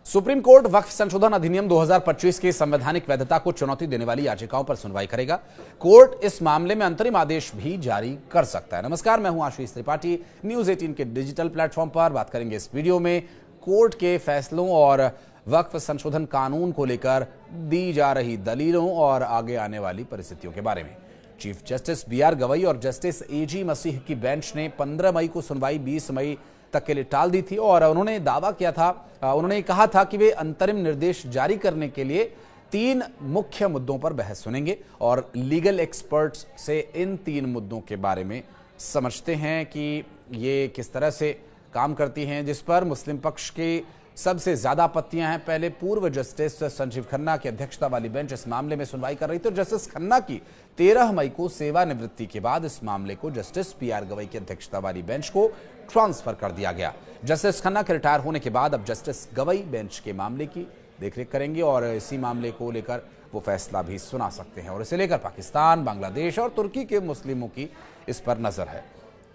Supreme court वक्फ संशोधन अधिनियम 2025 की संवैधानिक वैधता को चुनौती देने वाली याचिकाओं पर सुनवाई करेगा। कोर्ट इस मामले में अंतरिम आदेश भी जारी कर सकता है। नमस्कार, मैं हूं आशीष त्रिपाठी। न्यूज 18 के डिजिटल प्लेटफॉर्म पर बात करेंगे इस वीडियो में कोर्ट के फैसलों और वक्फ संशोधन कानून को लेकर दी जा रही दलीलों और आगे आने वाली परिस्थितियों के बारे में। चीफ जस्टिस बीआर गवई और जस्टिस एजी मसीह की बेंच ने 15 मई को सुनवाई 20 मई तक के लिए टाल दी थी और उन्होंने दावा किया था, उन्होंने कहा था कि वे अंतरिम निर्देश जारी करने के लिए 3 मुख्य मुद्दों पर बहस सुनेंगे और लीगल एक्सपर्ट्स से इन 3 मुद्दों के बारे में समझते हैं कि ये किस तरह से काम करती हैं, जिस पर मुस्लिम पक्ष की सबसे ज्यादा आपत्तियां हैं। पहले पूर्व जस्टिस संजीव खन्ना की अध्यक्षता वाली बेंच इस मामले में सुनवाई कर रही थी और जस्टिस खन्ना की 13 मई को सेवानिवृत्ति के बाद इस मामले को जस्टिस बीआर गवई की अध्यक्षता वाली बेंच को ट्रांसफर कर दिया गया। जस्टिस खन्ना के रिटायर होने के बाद अब जस्टिस गवई बेंच के मामले की देखरेख करेंगे और इसी मामले को लेकर वो फैसला भी सुना सकते हैं और इसे लेकर पाकिस्तान, बांग्लादेश और तुर्की के मुस्लिमों की इस पर नजर है।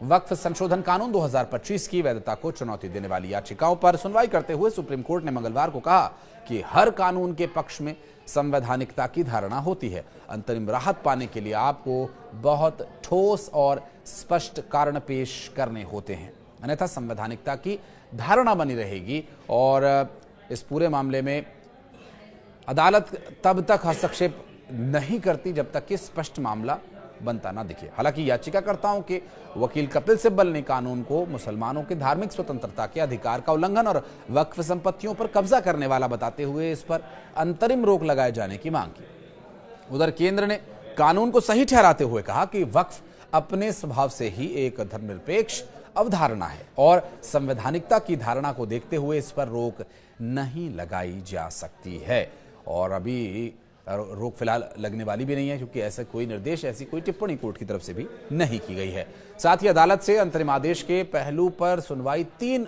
वक्फ संशोधन कानून 2025 की वैधता को चुनौती देने वाली याचिकाओं पर सुनवाई करते हुए सुप्रीम कोर्ट ने मंगलवार को कहा कि हर कानून के पक्ष में संवैधानिकता की धारणा होती है। अंतरिम राहत पाने के लिए आपको बहुत ठोस और स्पष्ट कारण पेश करने होते हैं, अन्यथा संवैधानिकता की धारणा बनी रहेगी और इस पूरे मामले में अदालत तब तक हस्तक्षेप नहीं करती जब तक कि स्पष्ट मामला बनता ना दिखे। हालांकि याचिकाकर्ताओं के वकील कपिल सिब्बल ने कानून को मुसलमानों के धार्मिक स्वतंत्रता के अधिकार का उल्लंघन और वक्फ संपत्तियों पर कब्जा करने वाला बताते हुए इस पर अंतरिम रोक लगाए जाने की मांग की। उधर केंद्र ने कानून को सही ठहराते हुए कहा कि वक्फ अपने स्वभाव से ही एक धर्मनिरपेक्ष अवधारणा है और संवैधानिकता की धारणा को देखते हुए इस पर रोक नहीं लगाई जा सकती है और अभी रोक फिलहाल लगने वाली भी नहीं है क्योंकि ऐसा कोई निर्देश, ऐसी कोई टिप्पणी कोर्ट की तरफ से भी नहीं की गई है। साथ ही अदालत से अंतरिम आदेश के पहलू पर सुनवाई 3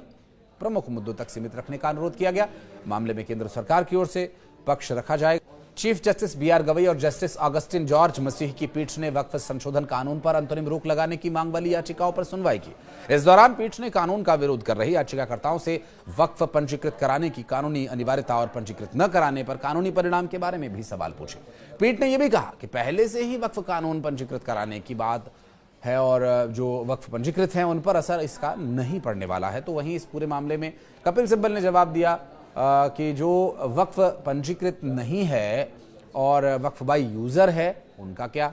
प्रमुख मुद्दों तक सीमित रखने का अनुरोध किया गया। मामले में केंद्र सरकार की ओर से पक्ष रखा जाएगा। चीफ जस्टिस बीआर गवई और जस्टिस ऑगस्टिन जॉर्ज मसीह की पीठ ने वक्फ संशोधन कानून पर अंतरिम रोक लगाने की मांग वाली याचिकाओं पर सुनवाई की। इस दौरान पीठ ने कानून का विरोध कर रही याचिकाकर्ताओं से वक्फ पंजीकृत कराने की कानूनी अनिवार्यता और पंजीकृत न कराने पर कानूनी परिणाम के बारे में भी सवाल पूछे। पीठ ने यह भी कहा कि पहले से ही वक्फ कानून पंजीकृत कराने की बात है और जो वक्फ पंजीकृत हैं उन पर असर इसका नहीं पड़ने वाला है। तो वहीं इस पूरे मामले में कपिल सिब्बल ने जवाब दिया कि जो वक्फ पंजीकृत नहीं है और वक्फ बाय यूजर है उनका क्या।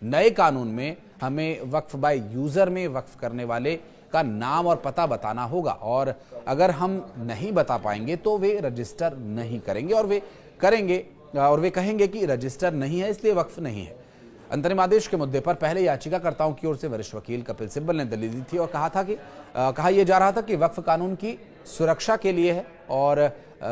नए कानून में हमें वक्फ बाय यूजर में वक्फ करने वाले का नाम और पता बताना होगा और अगर हम नहीं बता पाएंगे तो वे रजिस्टर नहीं करेंगे और वे कहेंगे कि रजिस्टर नहीं है इसलिए वक्फ नहीं है। अंतरिम आदेश के मुद्दे पर पहले याचिकाकर्ताओं की ओर से वरिष्ठ वकील कपिल सिब्बल ने दलील दी थी और कहा यह जा रहा था कि वक्फ कानून की सुरक्षा के लिए है और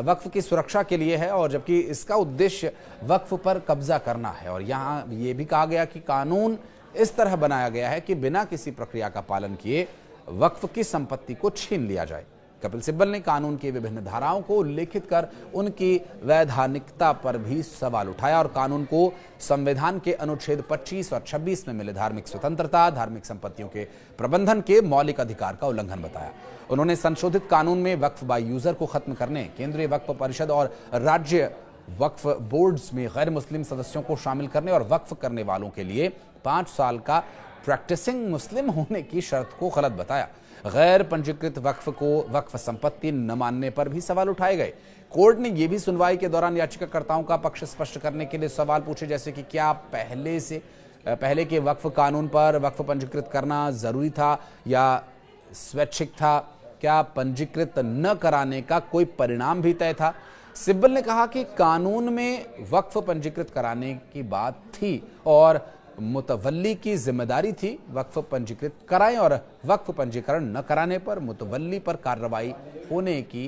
वक्फ की सुरक्षा के लिए है और जबकि इसका उद्देश्य वक्फ पर कब्जा करना है और यहाँ ये भी कहा गया कि कानून इस तरह बनाया गया है कि बिना किसी प्रक्रिया का पालन किए वक्फ की संपत्ति को छीन लिया जाए। कपिल सिब्बल ने कानून की विभिन्न धाराओं को उल्लेखित कर उनकी वैधानिकता पर भी सवाल उठाया और कानून को संविधान के अनुच्छेद 25 और 26 में मिले धार्मिक स्वतंत्रता, धार्मिक संपत्तियों के प्रबंधन के मौलिक अधिकार का उल्लंघन बताया। उन्होंने संशोधित कानून में वक्फ बाय यूजर को खत्म करने, केंद्रीय वक्फ परिषद और राज्य वक्फ बोर्ड्स में गैर मुस्लिम सदस्यों को शामिल करने और वक्फ करने वालों के लिए 5 साल का प्रैक्टिसिंग मुस्लिम होने की शर्त को गलत बताया। गैर पंजीकृत वक्फ को वक्फ संपत्ति न मानने पर भी सवाल उठाए गए। कोर्ट ने यह भी सुनवाई के दौरान याचिकाकर्ताओं का पक्ष स्पष्ट करने के लिए सवाल पूछे, जैसे कि क्या पहले के वक्फ कानून पर वक्फ पंजीकृत करना जरूरी था या स्वैच्छिक था, क्या पंजीकृत न कराने का कोई परिणाम भी तय था। सिब्बल ने कहा कि कानून में वक्फ पंजीकृत कराने की बात थी और मुतवल्ली की जिम्मेदारी थी वक्फ पंजीकृत कराएं और वक्फ पंजीकरण न कराने पर मुतवल्ली पर कार्रवाई होने की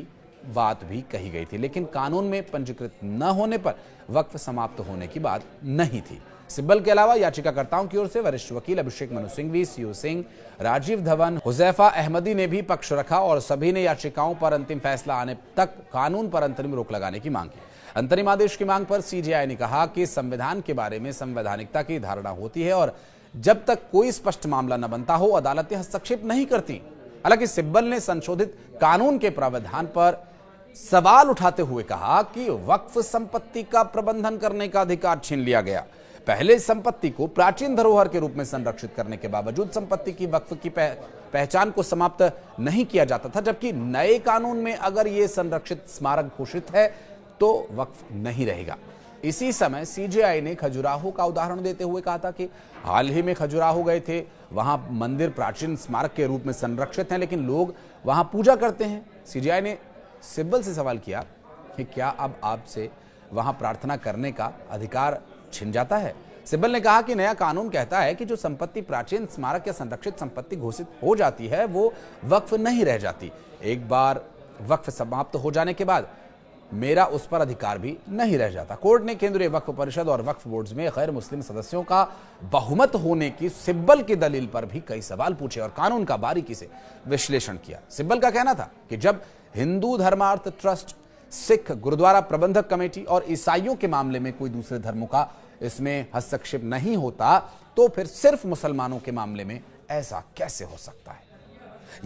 बात भी कही गई थी, लेकिन कानून में पंजीकृत न होने पर वक्फ समाप्त होने की बात नहीं थी। सिब्बल के अलावा याचिकाकर्ताओं की ओर से वरिष्ठ वकील अभिषेक मनु सिंघवी, सीओ सिंह, राजीव धवन, हुजैफा अहमदी ने भी पक्ष रखा और सभी ने याचिकाओं पर अंतिम फैसला आने तक कानून पर अंतरिम रोक लगाने की मांग की। अंतरिम आदेश की मांग पर सीजेआई ने कहा कि संविधान के बारे में संवैधानिकता की धारणा होती है और जब तक कोई स्पष्ट मामला न बनता हो अदालतें हस्तक्षेप नहीं करती। हालांकि सिब्बल ने संशोधित कानून के प्रावधान पर सवाल उठाते हुए कहा कि वक्फ संपत्ति का प्रबंधन करने का अधिकार छीन लिया गया। पहले संपत्ति को प्राचीन धरोहर के रूप में संरक्षित करने के बावजूद संपत्ति की वक्फ की पहचान को समाप्त नहीं किया जाता था, जबकि नए कानून में अगर यह संरक्षित स्मारक घोषित है तो वक्फ नहीं रहेगा। इसी समय सीजेआई ने खजुराहो का उदाहरण देते हुए कहा था कि हाल ही में खजुराहो गए थे, वहां मंदिर प्राचीन स्मारक के रूप में संरक्षित हैं, लेकिन लोग वहां पूजा करते हैं। सीजेआई ने सिब्बल से सवाल किया कि क्या अब आपसे वहां प्रार्थना करने का अधिकार छिन जाता है। सिब्बल ने कहा कि नया कानून कहता है कि जो संपत्ति प्राचीन स्मारक या संरक्षित संपत्ति घोषित हो जाती है वो वक्फ नहीं रह जाती। एक बार वक्फ समाप्त हो जाने के बाद मेरा उस पर अधिकार भी नहीं रह जाता। कोर्ट ने केंद्रीय वक्फ परिषद और वक्फ बोर्ड में गैर मुस्लिम सदस्यों का बहुमत होने की सिब्बल की दलील पर भी कई सवाल पूछे और कानून का बारीकी से विश्लेषण किया। सिब्बल का कहना था कि जब हिंदू धर्मार्थ ट्रस्ट, सिख गुरुद्वारा प्रबंधक कमेटी और ईसाइयों के मामले में कोई दूसरे धर्मों का इसमें हस्तक्षेप नहीं होता तो फिर सिर्फ मुसलमानों के मामले में ऐसा कैसे हो सकता है।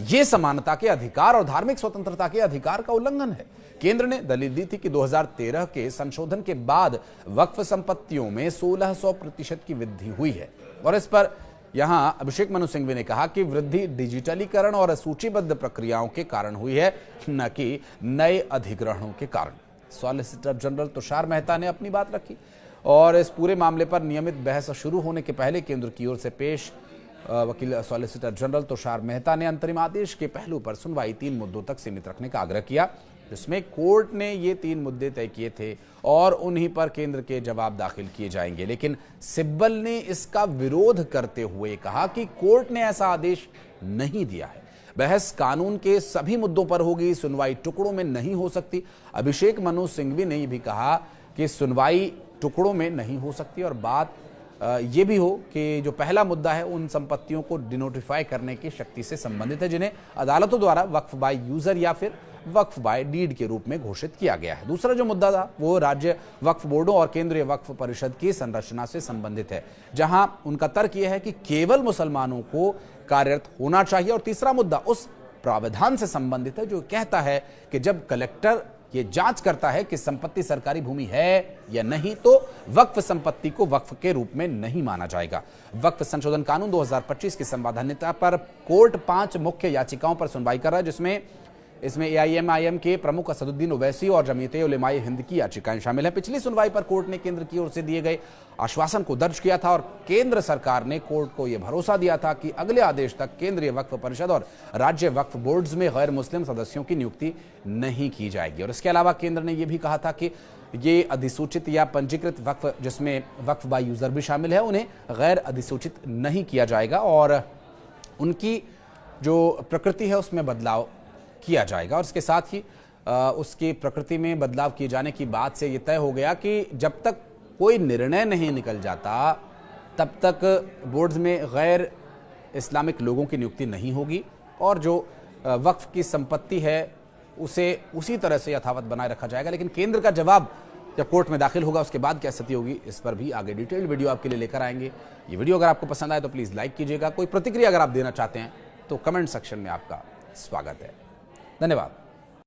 यह समानता के अधिकार और धार्मिक स्वतंत्रता के अधिकार का उल्लंघन है। केंद्र ने दलील दी थी कि 2013 के संशोधन के बाद वक्फ संपत्तियों में 1600% की वृद्धि हुई है और इस पर यहां अभिषेक मनु सिंघवी ने कहा कि वृद्धि डिजिटलीकरण और सूचीबद्ध प्रक्रियाओं के कारण हुई है, न कि नए अधिग्रहणों के कारण। सॉलिसिटर जनरल तुषार मेहता ने अपनी बात रखी और इस पूरे मामले पर नियमित बहस शुरू होने के पहले केंद्र की ओर से पेश वकील सॉलिसिटर जनरल तुषार मेहता ने अंतरिम आदेश के पहलू पर सुनवाई 3 मुद्दों तक सीमित रखने का आग्रह किया, जिसमें कोर्ट ने ये 3 मुद्दे तय किए थे और उन्हीं पर केंद्र के जवाब दाखिल किए जाएंगे। लेकिन सिब्बल ने इसका विरोध करते हुए कहा कि कोर्ट ने ऐसा आदेश नहीं दिया है। बहस कानून के सभी मुद्दों पर होगी, सुनवाई टुकड़ों में नहीं हो सकती। अभिषेक मनु सिंघवी ने भी कहा कि सुनवाई टुकड़ों में नहीं हो सकती और बात ये भी हो कि जो पहला मुद्दा है उन संपत्तियों को डिनोटिफाई करने की शक्ति से संबंधित है जिन्हें अदालतों द्वारा वक्फ बाय यूजर या फिर वक्फ बाय डीड के रूप में घोषित किया गया है। दूसरा जो मुद्दा था वो राज्य वक्फ बोर्डों और केंद्रीय वक्फ परिषद की संरचना से संबंधित है, जहां उनका तर्क यह है कि केवल मुसलमानों को कार्यरत होना चाहिए। और तीसरा मुद्दा उस प्रावधान से संबंधित है जो कहता है कि जब कलेक्टर ये जांच करता है कि संपत्ति सरकारी भूमि है या नहीं तो वक्फ संपत्ति को वक्फ के रूप में नहीं माना जाएगा। वक्फ संशोधन कानून 2025 की संवैधानिकता पर कोर्ट 5 मुख्य याचिकाओं पर सुनवाई कर रहा है, जिसमें इसमें एआईएमआईएम के प्रमुख असदुद्दीन ओवैसी और जमीयत उलेमाए हिंद की याचिकाएं शामिल हैं। पिछली सुनवाई पर कोर्ट ने केंद्र की ओर से दिए गए आश्वासन को दर्ज किया था और केंद्र सरकार ने कोर्ट को यह भरोसा दिया था कि अगले आदेश तक केंद्रीय वक्फ परिषद और राज्य वक्फ बोर्ड्स में गैर मुस्लिम सदस्यों की नियुक्ति नहीं की जाएगी। और इसके अलावा केंद्र ने यह भी कहा था कि ये अधिसूचित या पंजीकृत वक्फ, जिसमें वक्फ बाय यूजर भी शामिल है, उन्हें गैर अधिसूचित नहीं किया जाएगा और उनकी जो प्रकृति है उसमें बदलाव किया जाएगा। और इसके साथ ही उसकी प्रकृति में बदलाव किए जाने की बात से यह तय हो गया कि जब तक कोई निर्णय नहीं निकल जाता तब तक बोर्ड्स में गैर इस्लामिक लोगों की नियुक्ति नहीं होगी और जो वक्फ की संपत्ति है उसे उसी तरह से यथावत बनाए रखा जाएगा। लेकिन केंद्र का जवाब जब कोर्ट में दाखिल होगा उसके बाद क्या स्थिति होगी, इस पर भी आगे डिटेल्ड वीडियो आपके लिए लेकर आएंगे। ये वीडियो अगर आपको पसंद आए तो प्लीज़ लाइक कीजिएगा। कोई प्रतिक्रिया अगर आप देना चाहते हैं तो कमेंट सेक्शन में आपका स्वागत है। धन्यवाद।